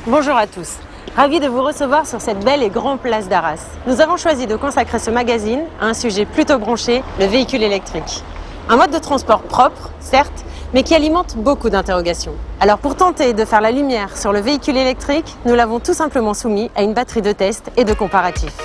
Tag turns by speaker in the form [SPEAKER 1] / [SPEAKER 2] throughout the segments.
[SPEAKER 1] Bonjour à tous. Ravi de vous recevoir sur cette belle et grande place d'Arras. Nous avons choisi de consacrer ce magazine à un sujet plutôt branché, le véhicule électrique. Un mode de transport propre, certes, mais qui alimente beaucoup d'interrogations. Alors pour tenter de faire la lumière sur le véhicule électrique, nous l'avons tout simplement soumis à une batterie de tests et de comparatifs.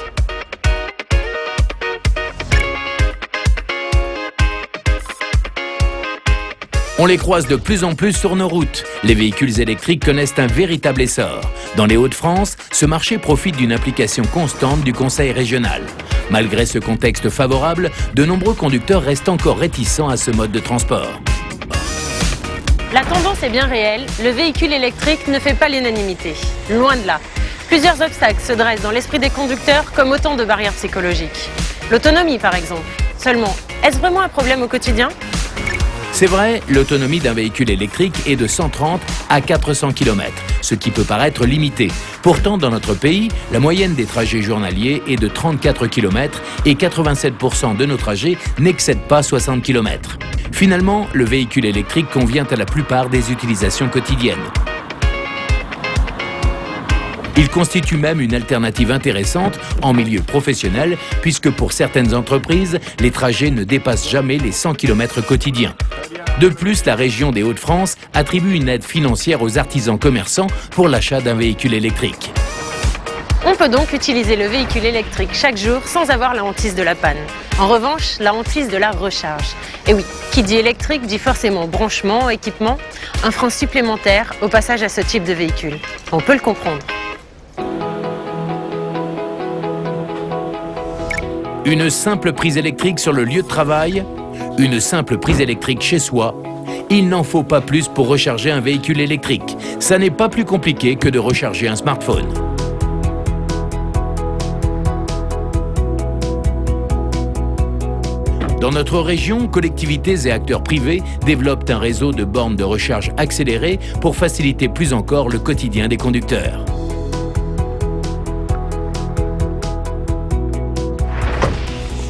[SPEAKER 2] On les croise de plus en plus sur nos routes. Les véhicules électriques connaissent un véritable essor. Dans les Hauts-de-France, ce marché profite d'une implication constante du Conseil régional. Malgré ce contexte favorable, de nombreux conducteurs restent encore réticents à ce mode de transport.
[SPEAKER 1] La tendance est bien réelle, le véhicule électrique ne fait pas l'unanimité. Loin de là. Plusieurs obstacles se dressent dans l'esprit des conducteurs comme autant de barrières psychologiques. L'autonomie par exemple. Seulement, est-ce vraiment un problème au quotidien ?
[SPEAKER 2] C'est vrai, l'autonomie d'un véhicule électrique est de 130 à 400 km, ce qui peut paraître limité. Pourtant, dans notre pays, la moyenne des trajets journaliers est de 34 km et 87% de nos trajets n'excèdent pas 60 km. Finalement, le véhicule électrique convient à la plupart des utilisations quotidiennes. Il constitue même une alternative intéressante en milieu professionnel puisque pour certaines entreprises, les trajets ne dépassent jamais les 100 km quotidiens. De plus, la région des Hauts-de-France attribue une aide financière aux artisans commerçants pour l'achat d'un véhicule électrique.
[SPEAKER 1] On peut donc utiliser le véhicule électrique chaque jour sans avoir la hantise de la panne. En revanche, la hantise de la recharge. Et oui, qui dit électrique dit forcément branchement, équipement, un frein supplémentaire au passage à ce type de véhicule. On peut le comprendre.
[SPEAKER 2] Une simple prise électrique sur le lieu de travail, une simple prise électrique chez soi. Il n'en faut pas plus pour recharger un véhicule électrique. Ça n'est pas plus compliqué que de recharger un smartphone. Dans notre région, collectivités et acteurs privés développent un réseau de bornes de recharge accélérées pour faciliter plus encore le quotidien des conducteurs.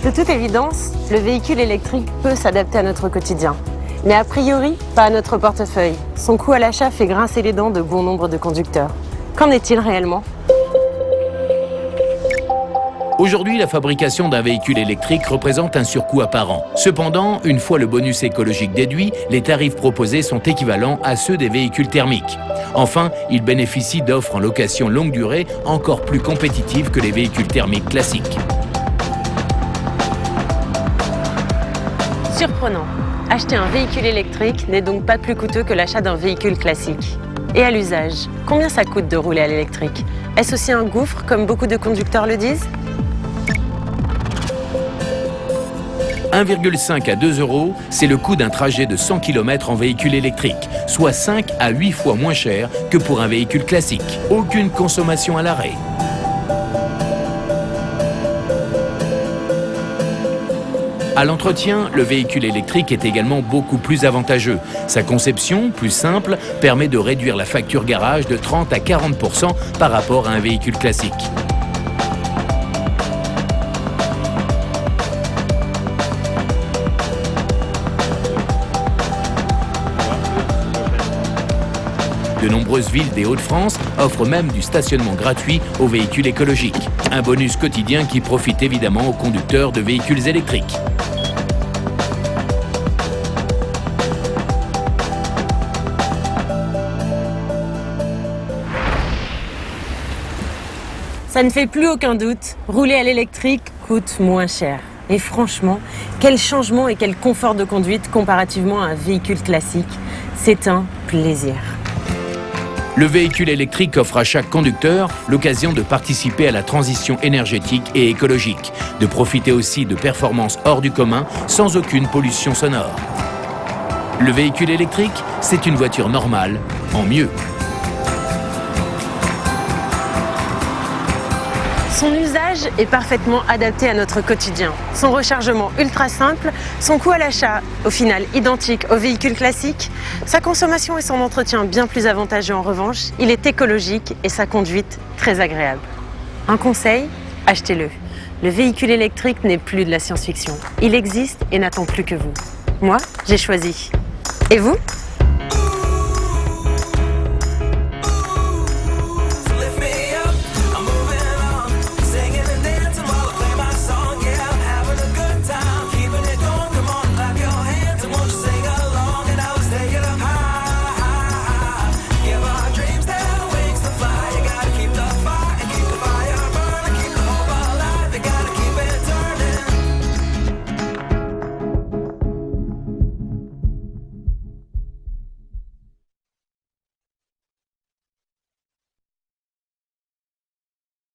[SPEAKER 1] De toute évidence, le véhicule électrique peut s'adapter à notre quotidien. Mais a priori, pas à notre portefeuille. Son coût à l'achat fait grincer les dents de bon nombre de conducteurs. Qu'en est-il réellement ?
[SPEAKER 2] Aujourd'hui, la fabrication d'un véhicule électrique représente un surcoût apparent. Cependant, une fois le bonus écologique déduit, les tarifs proposés sont équivalents à ceux des véhicules thermiques. Enfin, ils bénéficient d'offres en location longue durée encore plus compétitives que les véhicules thermiques classiques.
[SPEAKER 1] Surprenant. Acheter un véhicule électrique n'est donc pas plus coûteux que l'achat d'un véhicule classique. Et à l'usage, combien ça coûte de rouler à l'électrique ? Est-ce aussi un gouffre, comme beaucoup de conducteurs le disent ?
[SPEAKER 2] 1,5 à 2 euros, c'est le coût d'un trajet de 100 km en véhicule électrique, soit 5 à 8 fois moins cher que pour un véhicule classique. Aucune consommation à l'arrêt. À l'entretien, le véhicule électrique est également beaucoup plus avantageux. Sa conception, plus simple, permet de réduire la facture garage de 30 à 40% par rapport à un véhicule classique. De nombreuses villes des Hauts-de-France offrent même du stationnement gratuit aux véhicules écologiques. Un bonus quotidien qui profite évidemment aux conducteurs de véhicules électriques.
[SPEAKER 1] Ça ne fait plus aucun doute, rouler à l'électrique coûte moins cher. Et franchement, quel changement et quel confort de conduite comparativement à un véhicule classique. C'est un plaisir.
[SPEAKER 2] Le véhicule électrique offre à chaque conducteur l'occasion de participer à la transition énergétique et écologique, de profiter aussi de performances hors du commun sans aucune pollution sonore. Le véhicule électrique, c'est une voiture normale, en mieux.
[SPEAKER 1] Son usage est parfaitement adapté à notre quotidien. Son rechargement ultra simple, son coût à l'achat au final identique au véhicule classique, sa consommation et son entretien bien plus avantageux en revanche, il est écologique et sa conduite très agréable. Un conseil, achetez-le. Le véhicule électrique n'est plus de la science-fiction. Il existe et n'attend plus que vous. Moi, j'ai choisi. Et vous ?